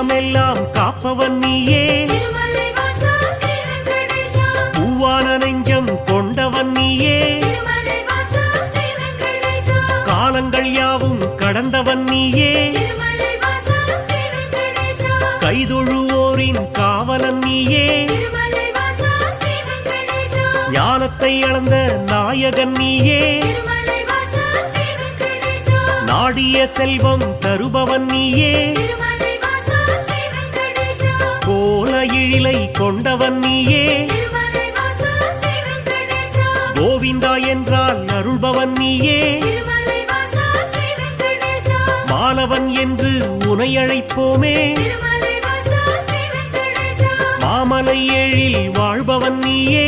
தெய்வமெல்லாம் காப்பவன் நீயே, பூவான நெஞ்சம் கொண்டவன் நீயே, காலங்கள் யாவும் கடந்தவன் நீயே, கைதொழுவோரின் காவலன் நீயே, ஞானத்தை அளந்த நாயகன் நீயே, நாடிய செல்வம் தருபவன் நீயே, கோல எழிலை கொண்டவன் நீயே, கோவிந்தா என்றால் அருள்பவன் நீயே, மாலவன் என்று உனை அழைப்போமே, மாமலை எழில் வாழ்பவன் நீயே,